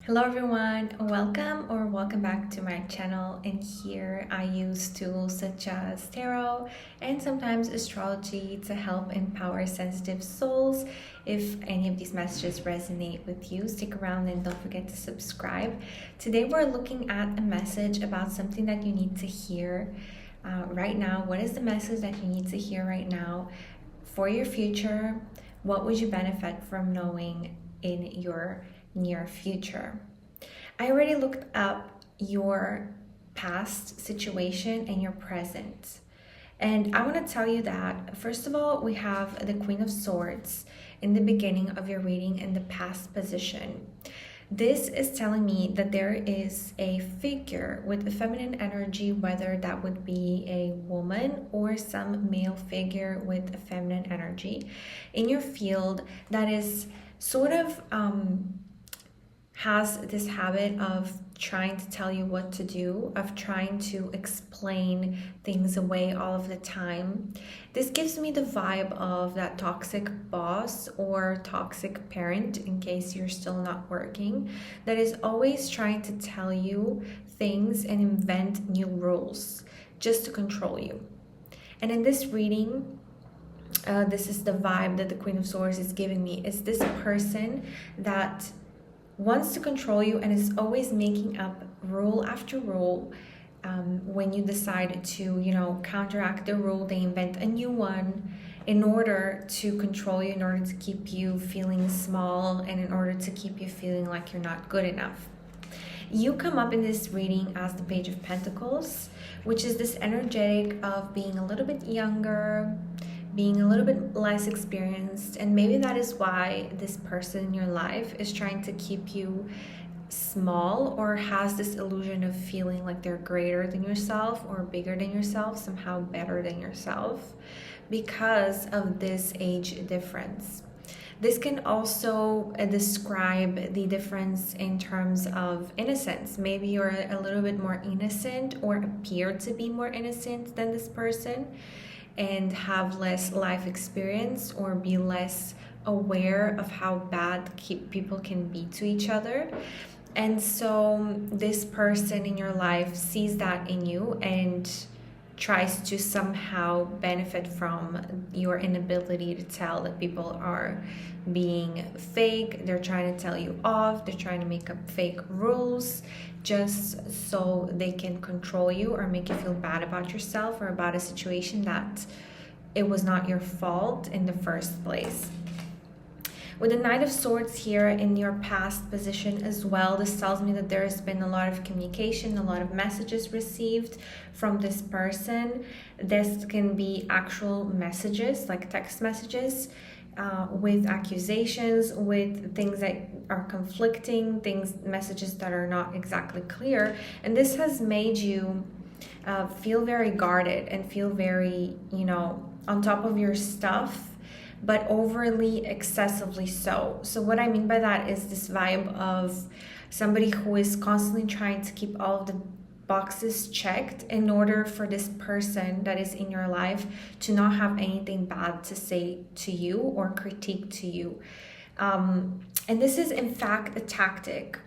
Hello everyone, welcome back to my channel. And here I use tools such as tarot and sometimes astrology to help empower sensitive souls. If any of these messages resonate with you, stick around and don't forget to subscribe. Today we're looking at a message about something that you need to hear right now. What is the message that you need to hear right now for your future? What would you benefit from knowing in your near future? I already looked up your past situation and your present. And I want to tell you that, first of all, we have the Queen of Swords in the beginning of your reading in the past position. This is telling me that there is a figure with a feminine energy, whether that would be a woman or some male figure with a feminine energy in your field that is sort of has this habit of trying to tell you what to do, of trying to explain things away all of the time. This gives me the vibe of that toxic boss or toxic parent, in case you're still not working, that is always trying to tell you things and invent new rules just to control you. And in this reading, this is the vibe that the Queen of Swords is giving me. It's this person that wants to control you and is always making up rule after rule. When you decide to, counteract the rule, they invent a new one in order to control you, in order to keep you feeling small, and in order to keep you feeling like you're not good enough. You come up in this reading as the Page of Pentacles, which is this energetic of being a little bit younger, being a little bit less experienced, and maybe that is why this person in your life is trying to keep you small or has this illusion of feeling like they're greater than yourself or bigger than yourself, somehow better than yourself, because of this age difference. This can also describe the difference in terms of innocence. Maybe you're a little bit more innocent or appear to be more innocent than this person, and have less life experience or be less aware of how bad people can be to each other. And so this person in your life sees that in you and tries to somehow benefit from your inability to tell that people are being fake. They're trying to tell you off. They're trying to make up fake rules just so they can control you or make you feel bad about yourself or about a situation that it was not your fault in the first place. With the Knight of Swords here in your past position as well, this tells me that there has been a lot of communication, a lot of messages received from this person. This can be actual messages, like text messages, with accusations, with things that are conflicting, messages that are not exactly clear. And this has made you feel very guarded and feel very, on top of your stuff, but overly excessively so. So what I mean by that is this vibe of somebody who is constantly trying to keep all of the boxes checked in order for this person that is in your life to not have anything bad to say to you or critique to you. And this is in fact a tactic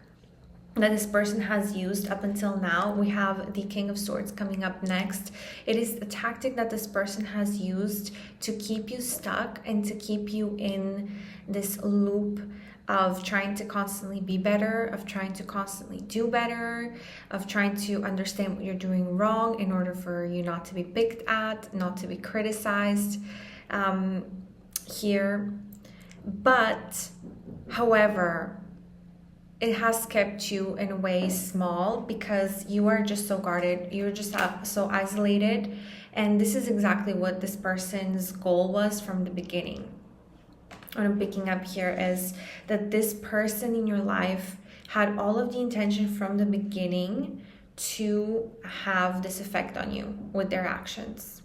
that this person has used up until now. We have the King of Swords coming up next. It is a tactic that this person has used to keep you stuck and to keep you in this loop of trying to constantly be better, of trying to constantly do better, of trying to understand what you're doing wrong in order for you not to be picked at, not to be criticized here. But, however, it has kept you in a way small because you are just so guarded, you're just so isolated. And this is exactly what this person's goal was from the beginning. What I'm picking up here is that this person in your life had all of the intention from the beginning to have this effect on you with their actions.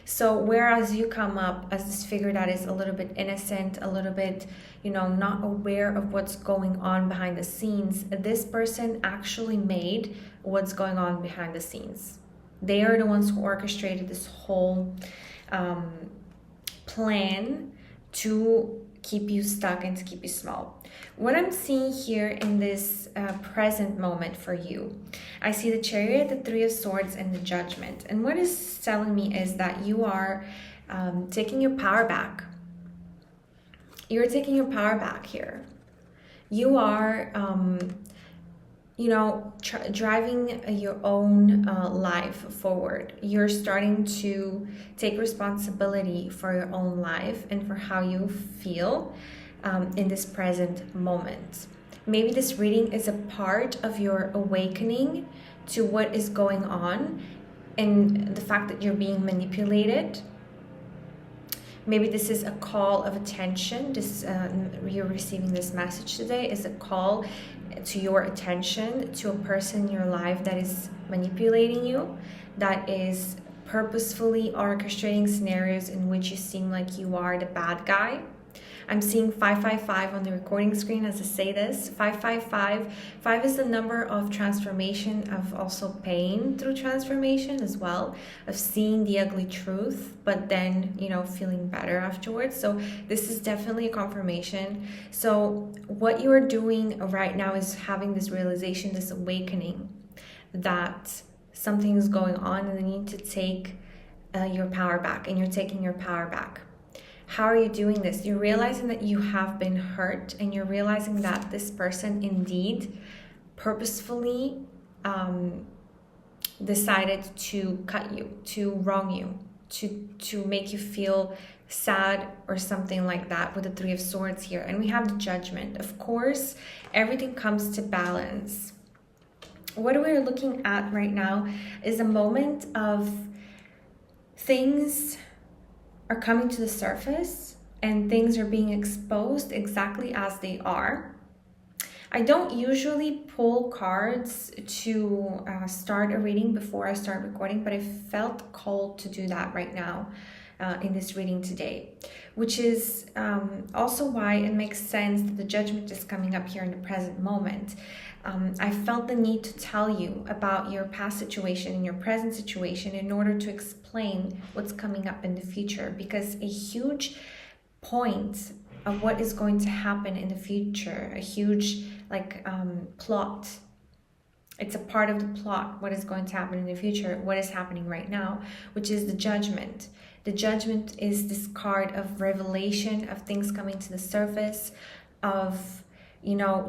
So whereas you come up as this figure that is a little bit innocent, a little bit, not aware of what's going on behind the scenes, this person actually made what's going on behind the scenes. They are the ones who orchestrated this whole plan to keep you stuck and to keep you small. What I'm seeing here in this present moment for you, I see the Chariot, the Three of Swords, and the Judgment. And what is telling me is that you are taking your power back. You're taking your power back here. You are, driving your own life forward. You're starting to take responsibility for your own life and for how you feel in this present moment. Maybe this reading is a part of your awakening to what is going on and the fact that you're being manipulated. Maybe this is a call of attention. You're receiving this message today is a call to your attention to a person in your life that is manipulating you, that is purposefully orchestrating scenarios in which you seem like you are the bad guy. I'm seeing 555 on the recording screen as I say this. 555. 5 is the number of transformation, of also pain through transformation as well, of seeing the ugly truth, but then, feeling better afterwards. So this is definitely a confirmation. So what you are doing right now is having this realization, this awakening that something is going on and you need to take your power back, and you're taking your power back. How are you doing this? You're realizing that you have been hurt, and you're realizing that this person indeed purposefully decided to cut you, to wrong you, to make you feel sad or something like that, with the Three of Swords here. And we have the Judgment. Of course, everything comes to balance. What we're looking at right now is a moment of things are coming to the surface and things are being exposed exactly as they are. I don't usually pull cards to start a reading before I start recording, but I felt called to do that right now in this reading today, which is also why it makes sense that the Judgment is coming up here in the present moment. I felt the need to tell you about your past situation and your present situation in order to explain what's coming up in the future, because a huge point of what is going to happen in the future, a huge plot, it's a part of the plot, what is going to happen in the future, what is happening right now, which is the Judgment. The Judgment is this card of revelation, of things coming to the surface, of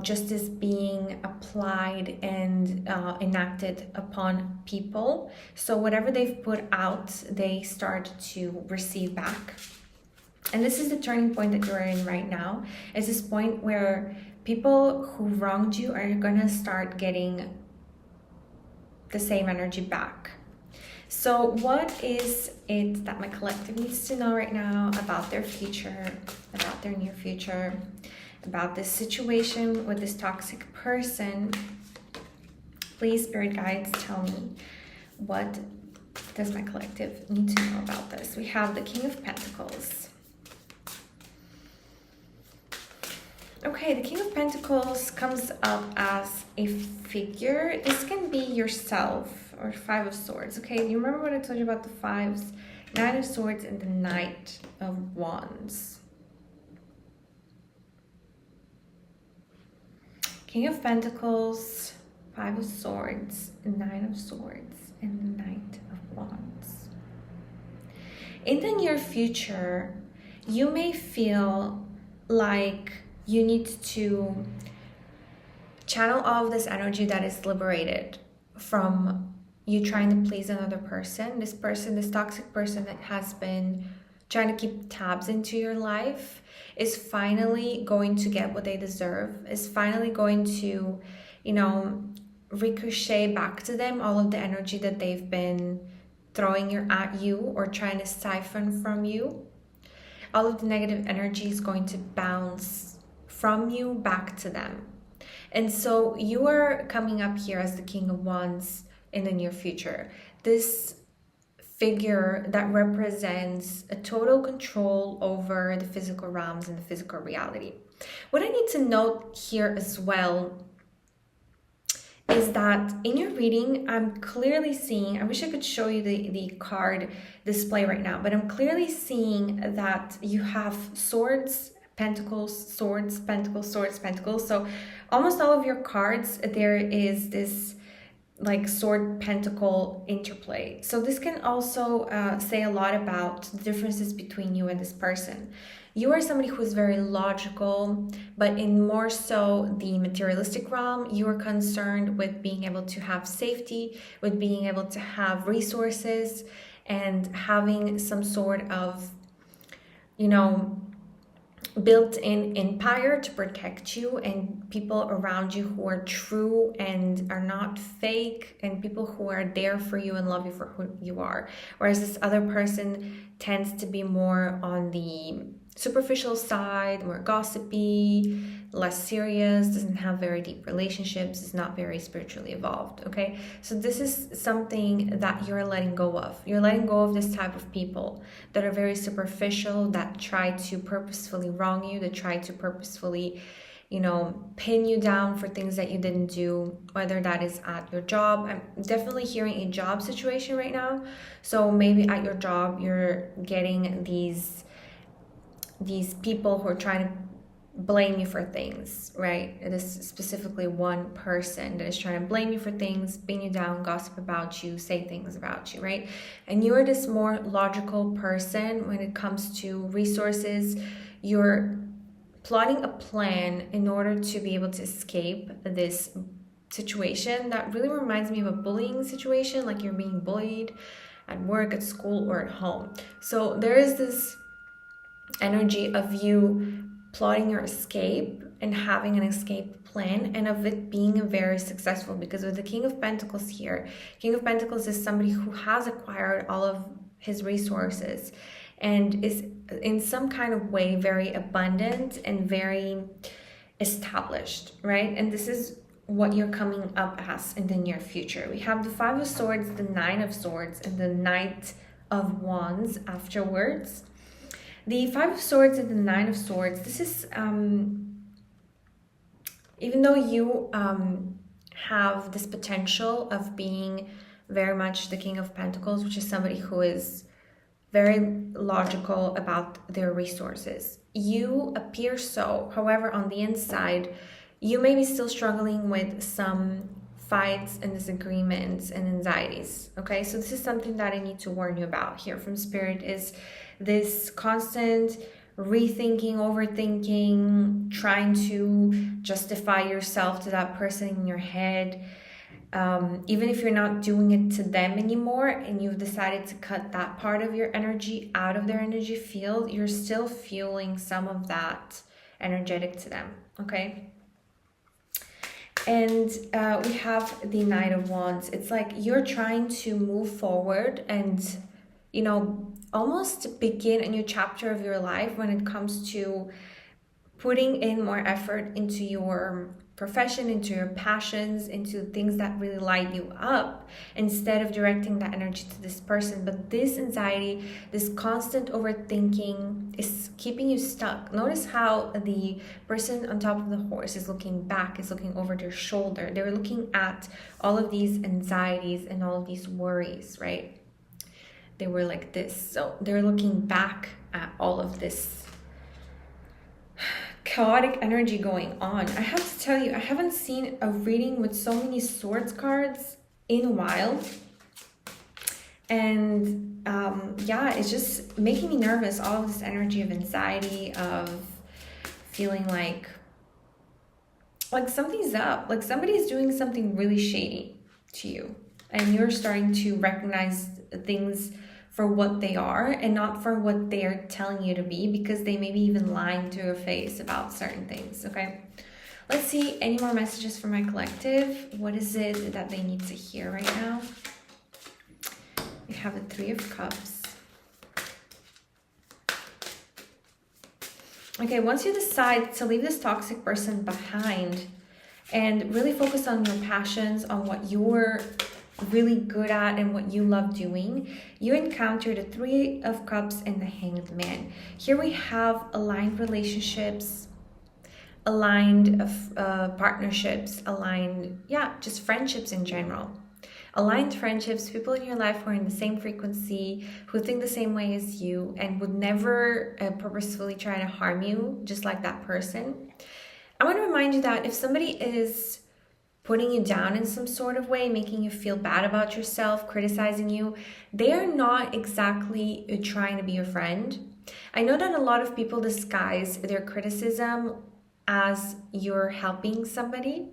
justice being applied and enacted upon people. So whatever they've put out, they start to receive back. And this is the turning point that you're in right now. It's this point where people who wronged you are gonna start getting the same energy back. So what is it that my collective needs to know right now about their future, about their near future, about this situation with this toxic person? Please, spirit guides, tell me, what does my collective need to know about this? We have the King of Pentacles. Okay, the King of Pentacles comes up as a figure. This can be yourself, or Five of Swords. Okay, you remember what I told you about the fives? Nine of Swords and the Knight of Wands. King of Pentacles, Five of Swords, Nine of Swords, and the Knight of Wands. In the near future, you may feel like you need to channel all of this energy that is liberated from you trying to please another person. This person, this toxic person that has been trying to keep tabs into your life, is finally going to get what they deserve, is finally going to, ricochet back to them all of the energy that they've been throwing at you or trying to siphon from you. All of the negative energy is going to bounce from you back to them. And so you are coming up here as the King of Wands in the near future. This figure that represents a total control over the physical realms and the physical reality. What I need to note here as well is that in your reading, I'm clearly seeing, I wish I could show you the card display right now, but I'm clearly seeing that you have swords, Pentacles, Swords, Pentacles, Swords, Pentacles. So almost all of your cards, there is this like sword pentacle interplay. So this can also say a lot about the differences between you and this person. You are somebody who is very logical, but in more so the materialistic realm, you are concerned with being able to have safety, with being able to have resources, and having some sort of, you know, built-in empire to protect you, and people around you who are true and are not fake, and people who are there for you and love you for who you are. Whereas this other person tends to be more on the superficial side, more gossipy, less serious, doesn't have very deep relationships, is not very spiritually evolved. Okay, so this is something that you're letting go of. You're letting go of this type of people that are very superficial, that try to purposefully wrong you, that try to purposefully, you know, pin you down for things that you didn't do, whether that is at your job. I'm definitely hearing a job situation right now. So maybe at your job, you're getting these people who are trying to blame you for things, right? It is specifically one person that is trying to blame you for things, pin you down, gossip about you, say things about you, right? And you're this more logical person when it comes to resources. You're plotting a plan in order to be able to escape this situation that really reminds me of a bullying situation, like you're being bullied at work, at school, or at home. So there is this energy of you plotting your escape and having an escape plan, and of it being very successful, because with the King of Pentacles here, King of Pentacles is somebody who has acquired all of his resources and is in some kind of way very abundant and very established, right? And this is what you're coming up as in the near future. We have the Five of Swords, the Nine of Swords, and the Knight of Wands afterwards. The Five of Swords and the Nine of Swords, this is, even though you have this potential of being very much the King of Pentacles, which is somebody who is very logical about their resources, you appear so. However, on the inside, you may be still struggling with some fights and disagreements and anxieties. Okay, so this is something that I need to warn you about here from Spirit, is this constant rethinking, overthinking, trying to justify yourself to that person in your head. Even if you're not doing it to them anymore and you've decided to cut that part of your energy out of their energy field, you're still fueling some of that energetic to them, okay? And we have the Knight of Wands. It's like you're trying to move forward and, you know, almost begin a new chapter of your life when it comes to putting in more effort into your profession, into your passions, into things that really light you up, instead of directing that energy to this person. But this anxiety, this constant overthinking is keeping you stuck. Notice how the person on top of the horse is looking back, is looking over their shoulder. They're looking at all of these anxieties and all of these worries, right? They were like this. So they're looking back at all of this chaotic energy going on. I have to tell you, I haven't seen a reading with so many swords cards in a while. And yeah, it's just making me nervous. All of this energy of anxiety, of feeling like something's up, like somebody's doing something really shady to you. And you're starting to recognize things for what they are and not for what they're telling you to be, because they may be even lying to your face about certain things, okay? Let's see any more messages from my collective. What is it that they need to hear right now? We have the Three of Cups. Okay, once you decide to leave this toxic person behind and really focus on your passions, on what you're really good at and what you love doing, you encounter the Three of Cups and the Hanged Man. Here we have aligned relationships, aligned partnerships, aligned, yeah, just friendships in general. Aligned friendships, people in your life who are in the same frequency, who think the same way as you, and would never purposefully try to harm you, just like that person. I want to remind you that if somebody is putting you down in some sort of way, making you feel bad about yourself, criticizing you, they are not exactly trying to be your friend. I know that a lot of people disguise their criticism as you're helping somebody.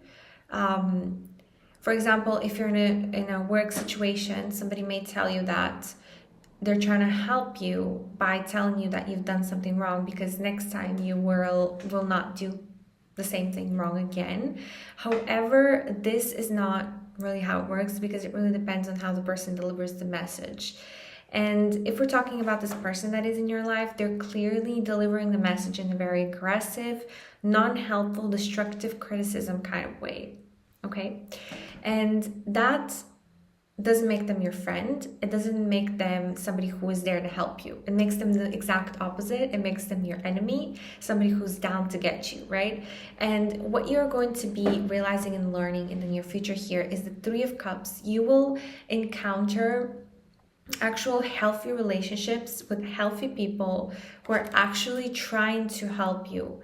For example, if you're in a work situation, somebody may tell you that they're trying to help you by telling you that you've done something wrong, because next time you will not do the same thing wrong again. However, this is not really how it works, because it really depends on how the person delivers the message. And if we're talking about this person that is in your life, they're clearly delivering the message in a very aggressive, non-helpful, destructive criticism kind of way. Okay? And that doesn't make them your friend. It doesn't make them somebody who is there to help you. It makes them the exact opposite. It makes them your enemy, somebody who's down to get you, right? And what you're going to be realizing and learning in the near future here is the Three of Cups. You will encounter actual healthy relationships with healthy people who are actually trying to help you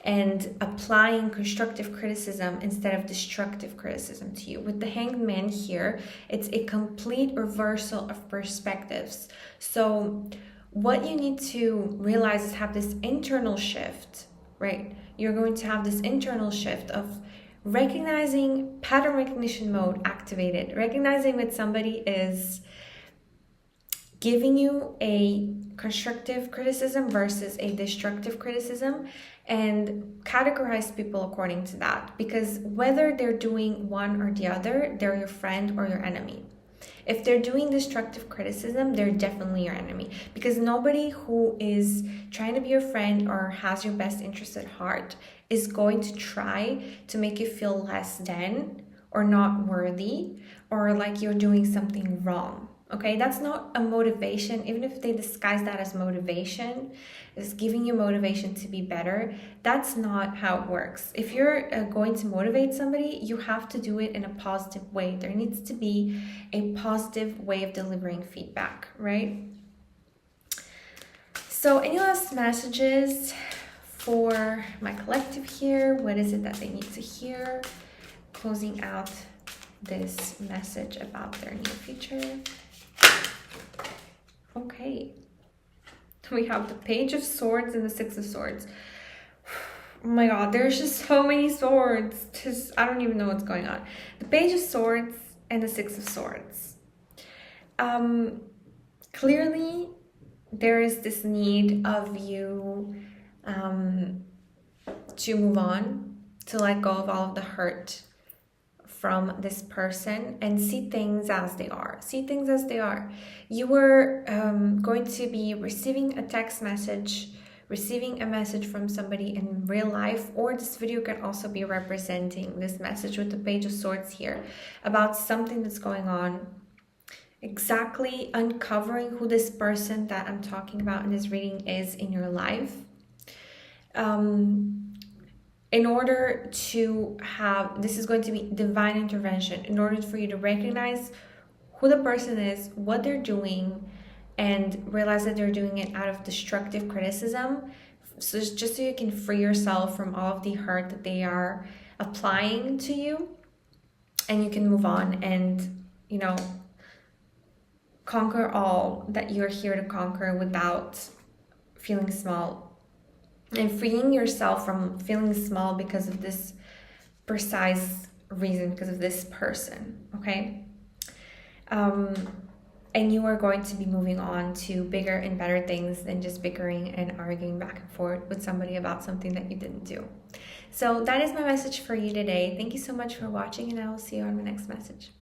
and applying constructive criticism instead of destructive criticism to you. With the Hanged Man here, it's a complete reversal of perspectives. So what you need to realize is have this internal shift, right? You're going to have this internal shift of recognizing pattern recognition mode activated, recognizing that somebody is giving you a constructive criticism versus a destructive criticism, and categorize people according to that, because whether they're doing one or the other, they're your friend or your enemy. If they're doing destructive criticism, they're definitely your enemy, because nobody who is trying to be your friend or has your best interest at heart is going to try to make you feel less than or not worthy or like you're doing something wrong. Okay, that's not a motivation. Even if they disguise that as motivation, is giving you motivation to be better, that's not how it works. If you're going to motivate somebody, you have to do it in a positive way. There needs to be a positive way of delivering feedback, right? So any last messages for my collective here? What is it that they need to hear? Closing out this message about their near future. Okay, we have the Page of Swords and the Six of Swords. Oh my god, there's just so many swords. I don't even know what's going on. The Page of Swords and the Six of Swords. Clearly, there is this need of you to move on, to let go of all of the hurt from this person and see things as they are. See things as they are. You were going to be receiving a text message, receiving a message from somebody in real life, or this video can also be representing this message with the Page of Swords here about something that's going on. Exactly uncovering who this person that I'm talking about in this reading is in your life. In order to have, this is going to be divine intervention, in order for you to recognize who the person is, what they're doing, and realize that they're doing it out of destructive criticism. So just so you can free yourself from all of the hurt that they are applying to you, and you can move on and, you know, conquer all that you're here to conquer without feeling small. And freeing yourself from feeling small because of this precise reason, because of this person, okay? And you are going to be moving on to bigger and better things than just bickering and arguing back and forth with somebody about something that you didn't do. So that is my message for you today. Thank you so much for watching, and I will see you on my next message.